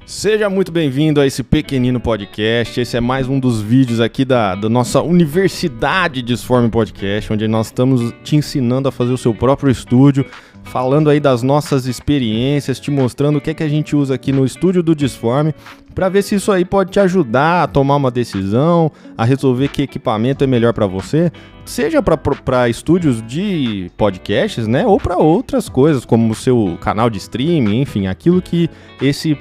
Seja muito bem-vindo a esse pequenino podcast. Esse é mais um dos vídeos aqui da nossa Universidade Disforme Podcast, onde nós estamos te ensinando a fazer o seu próprio estúdio, falando aí das nossas experiências, te mostrando o que é que a gente usa aqui no estúdio do Disforme, para ver se isso aí pode te ajudar a tomar uma decisão, a resolver que equipamento é melhor para você, seja para estúdios de podcasts, né, ou para outras coisas, como o seu canal de streaming, enfim, aquilo que esse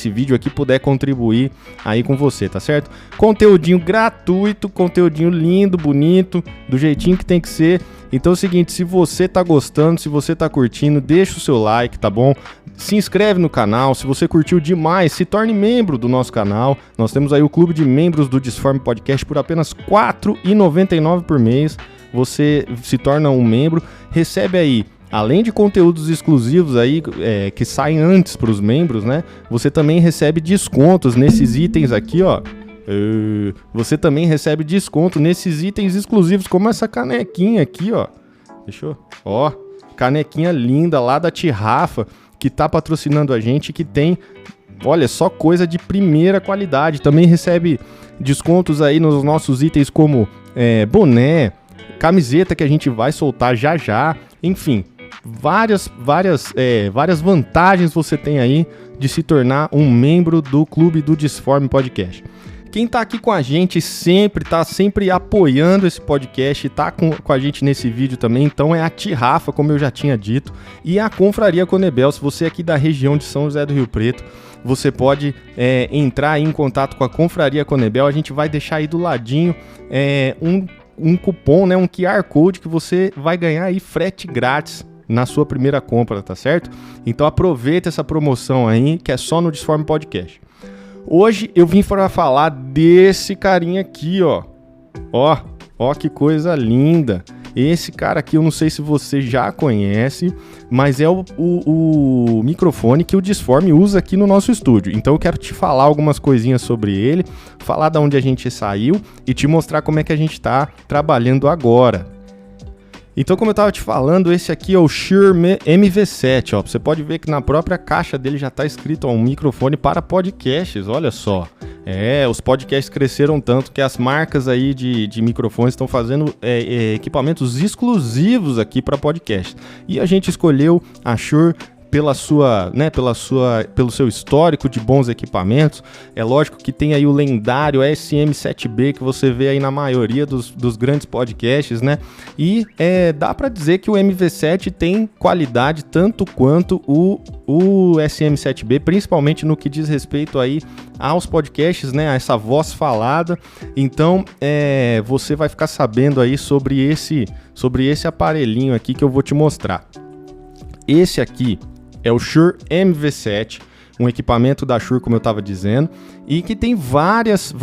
vídeo aqui puder contribuir aí com você, tá certo? Conteúdinho gratuito, conteúdinho lindo, bonito, do jeitinho que tem que ser. Então é o seguinte, se você tá gostando, se você tá curtindo, deixa o seu like, tá bom? Se inscreve no canal, se você curtiu demais, se torne membro do nosso canal. Nós temos aí o clube de membros do Disforme Podcast por apenas R$ 4,99 por mês. Você se torna um membro, recebe aí, além de conteúdos exclusivos aí que saem antes para os membros, né? Você também recebe descontos nesses itens aqui, ó. Você também recebe desconto nesses itens exclusivos, como essa canequinha aqui, ó. Ó, canequinha linda lá da Tirrafa, que tá patrocinando a gente, que tem, olha, só coisa de primeira qualidade. Também recebe descontos aí nos nossos itens como boné, camiseta que a gente vai soltar já, enfim. Várias vantagens você tem aí de se tornar um membro do Clube do Disforme Podcast. Quem tá aqui com a gente tá sempre apoiando esse podcast, tá com a gente nesse vídeo também, então é a Tirrafa, como eu já tinha dito, e a Confraria Conebel. Se você é aqui da região de São José do Rio Preto, você pode entrar aí em contato com a Confraria Conebel. A gente vai deixar aí do ladinho um cupom, né, um QR Code que você vai ganhar aí frete grátis na sua primeira compra, tá certo? Então aproveita essa promoção aí, que é só no Disforme Podcast. Hoje eu vim para falar desse carinha aqui, ó. Ó que coisa linda. Esse cara aqui, eu não sei se você já conhece, mas é o microfone que o Disforme usa aqui no nosso estúdio. Então eu quero te falar algumas coisinhas sobre ele, falar de onde a gente saiu e te mostrar como é que a gente está trabalhando agora. Então, como eu estava te falando, esse aqui é o Shure MV7, ó. Você pode ver que na própria caixa dele já está escrito, ó, um microfone para podcasts, olha só. Os podcasts cresceram tanto que as marcas aí de microfones estão fazendo equipamentos exclusivos aqui para podcast. E a gente escolheu a Shure pelo seu histórico de bons equipamentos. É lógico que tem aí o lendário SM7B que você vê aí na maioria dos grandes podcasts, né? E dá para dizer que o MV7 tem qualidade tanto quanto o SM7B, principalmente no que diz respeito aí aos podcasts, né? A essa voz falada. Então, você vai ficar sabendo aí sobre esse aparelhinho aqui que eu vou te mostrar. Esse aqui é o Shure MV7, um equipamento da Shure, como eu estava dizendo, e que tem vários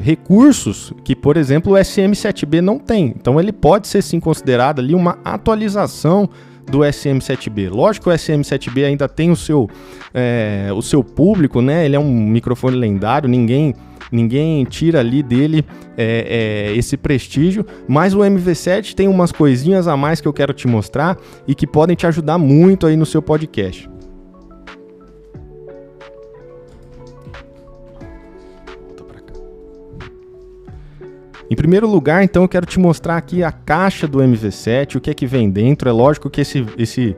recursos que, por exemplo, o SM7B não tem. Então ele pode ser sim considerado ali uma atualização do SM7B. Lógico que o SM7B ainda tem o seu público, né? Ele é um microfone lendário, ninguém tira ali dele esse prestígio, mas o MV7 tem umas coisinhas a mais que eu quero te mostrar e que podem te ajudar muito aí no seu podcast. Volta pra cá. Em primeiro lugar, então, eu quero te mostrar aqui a caixa do MV7, o que é que vem dentro. É lógico que esse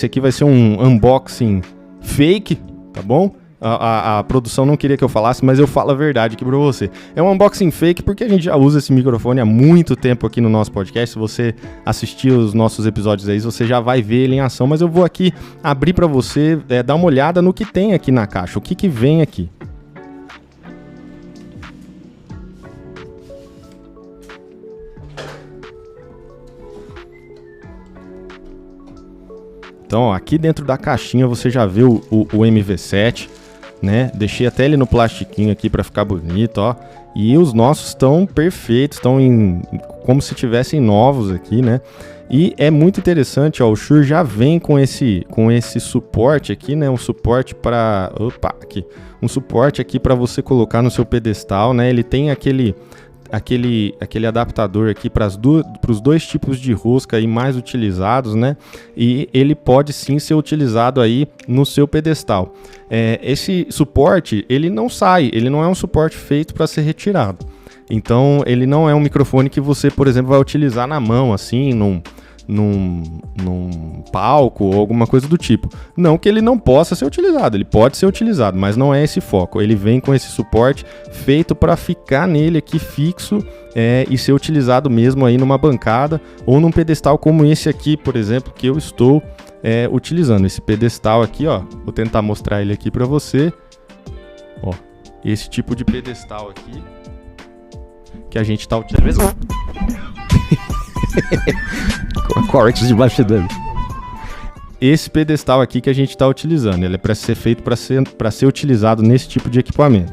aqui vai ser um unboxing fake, tá bom? A produção não queria que eu falasse, mas eu falo a verdade aqui pra você. É um unboxing fake porque a gente já usa esse microfone há muito tempo aqui no nosso podcast. Se você assistir os nossos episódios aí, você já vai ver ele em ação. Mas eu vou aqui abrir pra você dar uma olhada no que tem aqui na caixa, o que vem aqui. Então, ó, aqui dentro da caixinha você já vê o MV7. Né? Deixei até ele no plastiquinho aqui para ficar bonito, ó. E os nossos estão perfeitos, estão como se tivessem novos aqui, né? E é muito interessante, ó, o Shure já vem com esse suporte aqui, né? Um suporte um suporte aqui para você colocar no seu pedestal, né? Ele tem aquele adaptador aqui para os dois tipos de rosca aí mais utilizados, né? E ele pode sim ser utilizado aí no seu pedestal. Esse suporte, ele não é um suporte feito para ser retirado. Então, ele não é um microfone que você, por exemplo, vai utilizar na mão, assim, num palco ou alguma coisa do tipo. Não que ele não possa ser utilizado, ele pode ser utilizado, mas não é esse foco. Ele vem com esse suporte feito para ficar nele aqui fixo e ser utilizado mesmo aí numa bancada ou num pedestal como esse aqui, por exemplo, que eu estou utilizando. Esse pedestal aqui, ó, vou tentar mostrar ele aqui para você. Ó, esse tipo de pedestal aqui que a gente está utilizando. Correx de bastidores. Esse pedestal aqui que a gente está utilizando, ele é para ser feito para ser utilizado nesse tipo de equipamento.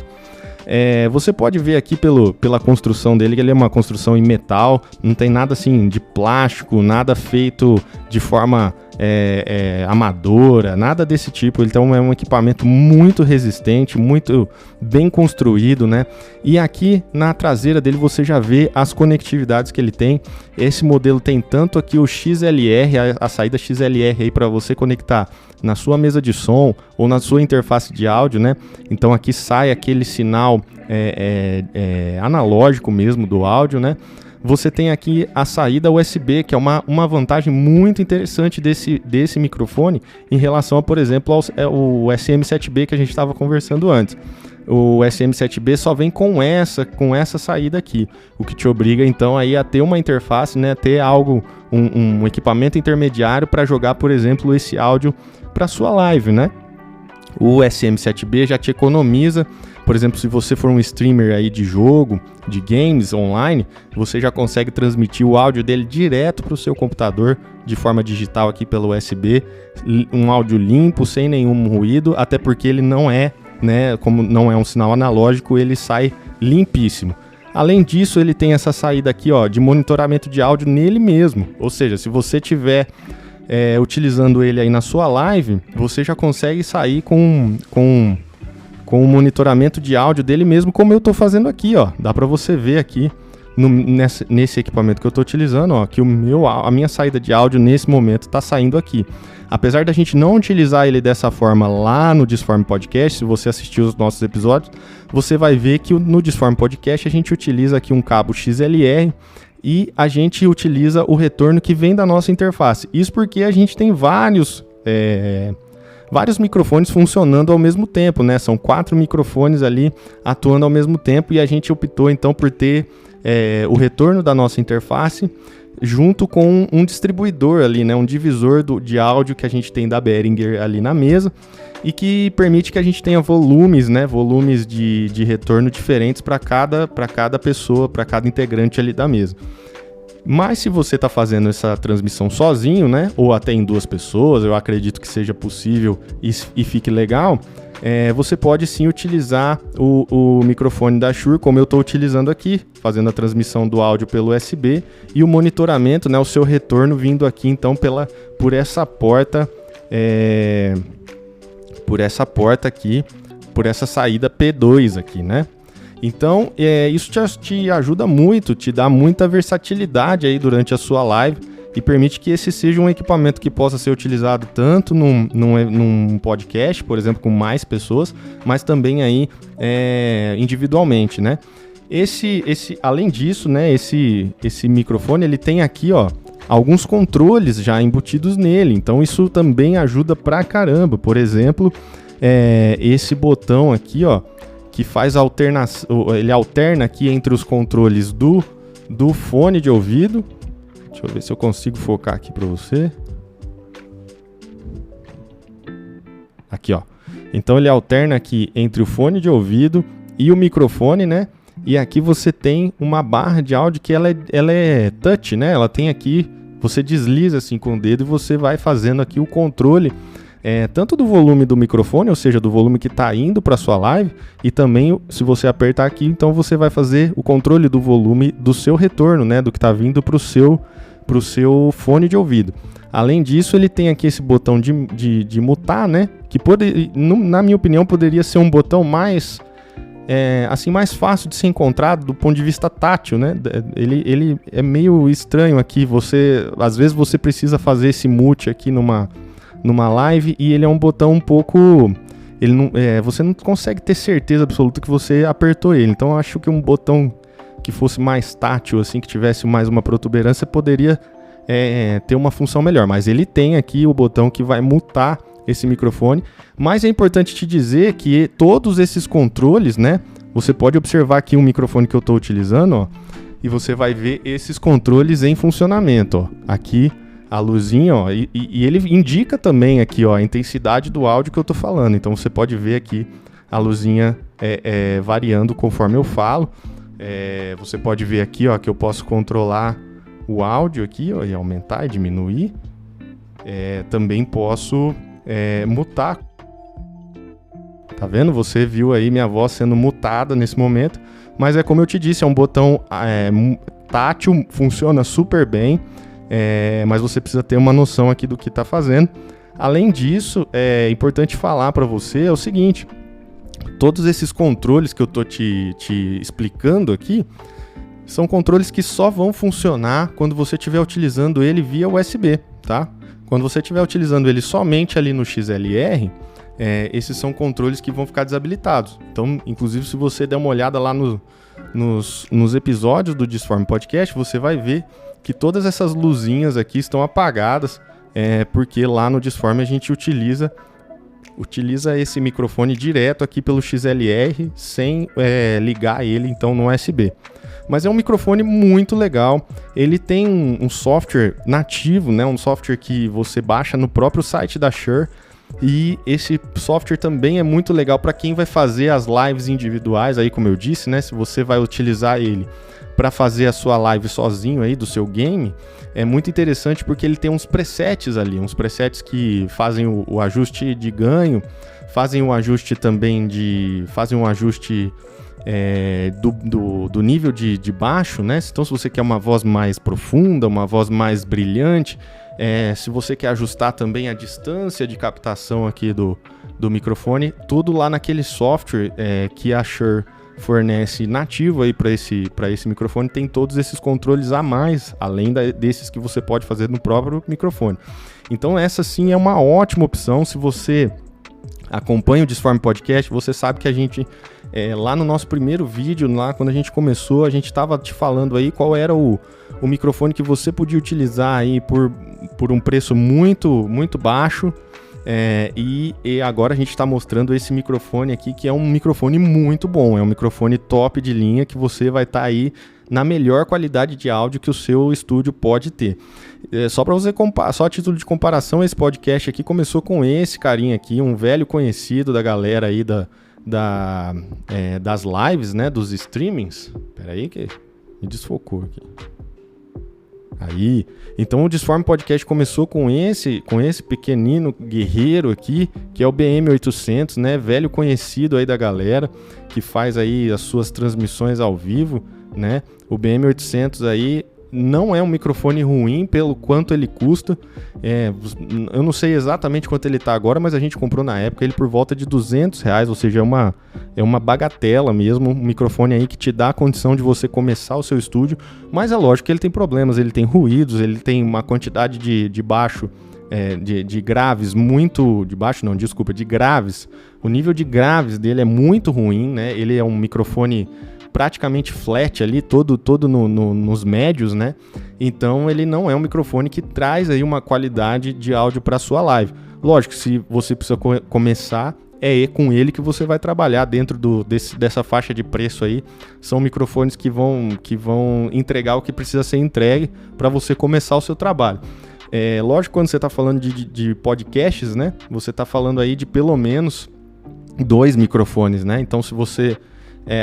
Você pode ver aqui pela construção dele que ele é uma construção em metal, não tem nada assim de plástico, nada feito de forma amadora, nada desse tipo. Então é um equipamento muito resistente, muito bem construído, né? E aqui na traseira dele você já vê as conectividades que ele tem. Esse modelo tem tanto aqui o XLR, a saída XLR aí para você conectar na sua mesa de som ou na sua interface de áudio, né? Então aqui sai aquele sinal analógico mesmo do áudio, né? Você tem aqui a saída USB, que é uma vantagem muito interessante desse microfone em relação a, por exemplo, ao SM7B que a gente estava conversando antes. O SM7B só vem com essa saída aqui, o que te obriga então aí a ter uma interface, né, ter algo, um equipamento intermediário para jogar, por exemplo, esse áudio para sua live, né? O SM7B já te economiza. Por exemplo, se você for um streamer aí de jogo, de games online, você já consegue transmitir o áudio dele direto para o seu computador de forma digital aqui pelo USB, um áudio limpo, sem nenhum ruído, até porque ele não é, né, como não é um sinal analógico, ele sai limpíssimo. Além disso, ele tem essa saída aqui, ó, de monitoramento de áudio nele mesmo, ou seja, se você tiver utilizando ele aí na sua live, você já consegue sair com o monitoramento de áudio dele mesmo, como eu estou fazendo aqui, ó. Dá para você ver aqui nesse equipamento que eu estou utilizando, ó, que a minha saída de áudio nesse momento está saindo aqui. Apesar da gente não utilizar ele dessa forma lá no Disform Podcast, se você assistiu os nossos episódios, você vai ver que no Disform Podcast a gente utiliza aqui um cabo XLR e a gente utiliza o retorno que vem da nossa interface. Isso porque a gente tem vários microfones funcionando ao mesmo tempo, né? São 4 microfones ali atuando ao mesmo tempo e a gente optou então por ter o retorno da nossa interface junto com um distribuidor ali, né? Um divisor de áudio que a gente tem da Behringer ali na mesa e que permite que a gente tenha volumes, né? Volumes de retorno diferentes para cada pessoa, para cada integrante ali da mesa. Mas se você está fazendo essa transmissão sozinho, né, ou até em 2 pessoas, eu acredito que seja possível e fique legal, você pode sim utilizar o microfone da Shure, como eu estou utilizando aqui, fazendo a transmissão do áudio pelo USB e o monitoramento, né, o seu retorno vindo aqui então por essa porta aqui, por essa saída P2 aqui, né? Então, isso te ajuda muito, te dá muita versatilidade aí durante a sua live e permite que esse seja um equipamento que possa ser utilizado tanto num podcast, por exemplo, com mais pessoas, mas também aí individualmente, né? Além disso, né, esse microfone, ele tem aqui, ó, alguns controles já embutidos nele, então isso também ajuda pra caramba. Por exemplo, esse botão aqui, ó, que faz ele alterna aqui entre os controles do fone de ouvido. Deixa eu ver se eu consigo focar aqui para você. Aqui, ó. Então ele alterna aqui entre o fone de ouvido e o microfone, né? E aqui você tem uma barra de áudio que ela é touch, né? Ela tem aqui, você desliza assim com o dedo e você vai fazendo aqui o controle tanto do volume do microfone, ou seja, do volume que está indo para sua live, e também se você apertar aqui, então você vai fazer o controle do volume do seu retorno, né, do que está vindo para o seu fone de ouvido. Além disso, ele tem aqui esse botão de mutar, né, que na minha opinião poderia ser um botão mais assim, mais fácil de ser encontrado do ponto de vista tátil, né? Ele é meio estranho aqui, às vezes você precisa fazer esse mute aqui numa live e ele é um botão um pouco... você não consegue ter certeza absoluta que você apertou ele, então eu acho que um botão que fosse mais tátil, assim, que tivesse mais uma protuberância, poderia ter uma função melhor, mas ele tem aqui o botão que vai mutar esse microfone, mas é importante te dizer que todos esses controles, né, você pode observar aqui um microfone que eu estou utilizando, ó, e você vai ver esses controles em funcionamento, ó, aqui a luzinha, ó, e ele indica também aqui, ó, a intensidade do áudio que eu estou falando, então você pode ver aqui a luzinha variando conforme eu falo, você pode ver aqui, ó, que eu posso controlar o áudio aqui, ó, e aumentar e diminuir, também posso mutar. Tá vendo? Você viu aí minha voz sendo mutada nesse momento, mas como eu te disse, é um botão tátil, funciona super bem, mas você precisa ter uma noção aqui do que tá fazendo. Além disso, é importante falar para você o seguinte: todos esses controles que eu tô te explicando aqui são controles que só vão funcionar quando você estiver utilizando ele via USB, tá? Quando você estiver utilizando ele somente ali no XLR, esses são controles que vão ficar desabilitados. Então, inclusive, se você der uma olhada lá nos episódios do Disforme Podcast, você vai ver que todas essas luzinhas aqui estão apagadas, porque lá no Disforme a gente utiliza esse microfone direto aqui pelo XLR, sem ligar ele então no USB. Mas é um microfone muito legal, ele tem um software nativo, né, um software que você baixa no próprio site da Shure, e esse software também é muito legal para quem vai fazer as lives individuais, aí como eu disse, né, se você vai utilizar ele para fazer a sua live sozinho aí do seu game, é muito interessante porque ele tem uns presets ali, uns presets que fazem o ajuste de ganho, fazem um ajuste também fazem um ajuste do nível de baixo, né? Então, se você quer uma voz mais profunda, uma voz mais brilhante, se você quer ajustar também a distância de captação aqui do microfone, tudo lá naquele software que a Shure fornece nativo aí para esse microfone, tem todos esses controles a mais, além desses que você pode fazer no próprio microfone. Então, essa sim é uma ótima opção. Se você acompanha o Disforme Podcast, você sabe que a gente, lá no nosso primeiro vídeo, lá quando a gente começou, a gente estava te falando aí qual era o microfone que você podia utilizar aí por um preço muito, muito baixo, e agora a gente está mostrando esse microfone aqui, que é um microfone muito bom, é um microfone top de linha, que você vai estar aí na melhor qualidade de áudio que o seu estúdio pode ter. Só para você só a título de comparação, esse podcast aqui começou com esse carinha aqui, um velho conhecido da galera aí das lives, né, dos streamings. Pera aí que me desfocou aqui. Aí, então o Disforme Podcast começou com esse pequenino guerreiro aqui, que é o BM800, né, velho conhecido aí da galera, que faz aí as suas transmissões ao vivo, né? O BM800 aí não é um microfone ruim pelo quanto ele custa. Eu não sei exatamente quanto ele tá agora, mas a gente comprou na época ele por volta de R$200, ou seja, é uma bagatela mesmo, um microfone aí que te dá a condição de você começar o seu estúdio, mas é lógico que ele tem problemas, ele tem ruídos, ele tem uma quantidade de baixo, de graves muito... De baixo não, desculpa, de graves. O nível de graves dele é muito ruim, né? Ele é um microfone praticamente flat ali, todo nos médios, né? Então ele não é um microfone que traz aí uma qualidade de áudio para sua live. Lógico, se você precisa começar, com ele que você vai trabalhar dentro dessa faixa de preço aí. São microfones que vão entregar o que precisa ser entregue para você começar o seu trabalho. Lógico, quando você está falando de podcasts, né? Você está falando aí de pelo menos 2 microfones, né? Então, se você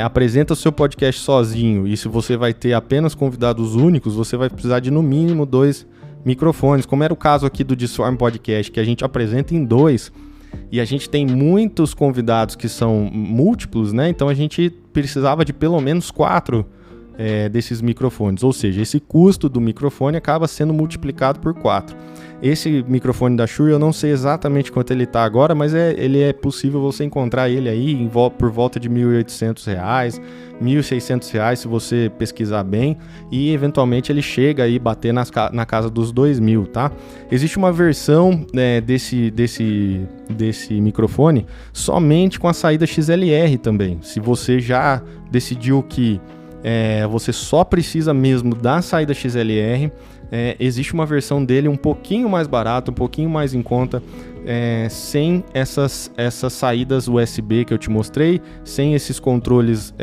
apresenta o seu podcast sozinho e se você vai ter apenas convidados únicos, você vai precisar de no mínimo 2 microfones, como era o caso aqui do Disforme Podcast, que a gente apresenta em 2 e a gente tem muitos convidados que são múltiplos, né? Então a gente precisava de pelo menos 4 desses microfones, ou seja, esse custo do microfone acaba sendo multiplicado por 4. Esse microfone da Shure eu não sei exatamente quanto ele está agora, mas ele é possível você encontrar ele aí por volta de R$ 1.800, R$ 1.600 se você pesquisar bem, e eventualmente ele chega aí bater na casa dos R$ 2.000, tá? Existe uma versão desse microfone somente com a saída XLR também. Se você já decidiu que você só precisa mesmo da saída XLR, existe uma versão dele um pouquinho mais barata, um pouquinho mais em conta, sem essas saídas USB que eu te mostrei, sem esses controles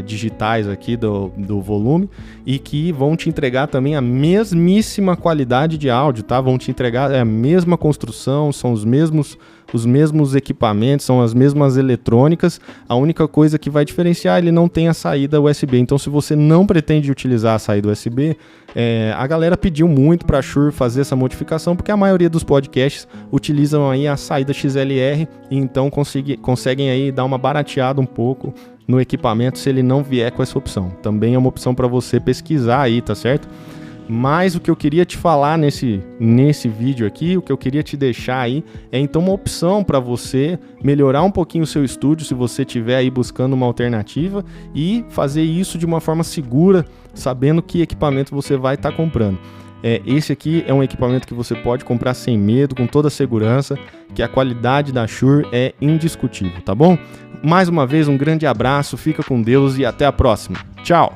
digitais aqui do volume, e que vão te entregar também a mesmíssima qualidade de áudio, tá? Vão te entregar a mesma construção, são os mesmos equipamentos, são as mesmas eletrônicas. A única coisa que vai diferenciar, ele não tem a saída USB. Então, se você não pretende utilizar a saída USB, a galera pediu muito para a Shure fazer essa modificação, porque a maioria dos podcasts utilizam aí a saída XLR, e então conseguem aí dar uma barateada um pouco no equipamento se ele não vier com essa opção. Também é uma opção para você pesquisar aí, tá certo? Mas o que eu queria te falar nesse vídeo aqui, o que eu queria te deixar aí, é então uma opção para você melhorar um pouquinho o seu estúdio, se você estiver aí buscando uma alternativa, e fazer isso de uma forma segura, sabendo que equipamento você vai estar comprando. Esse aqui é um equipamento que você pode comprar sem medo, com toda a segurança, que a qualidade da Shure é indiscutível, tá bom? Mais uma vez, um grande abraço, fica com Deus e até a próxima. Tchau!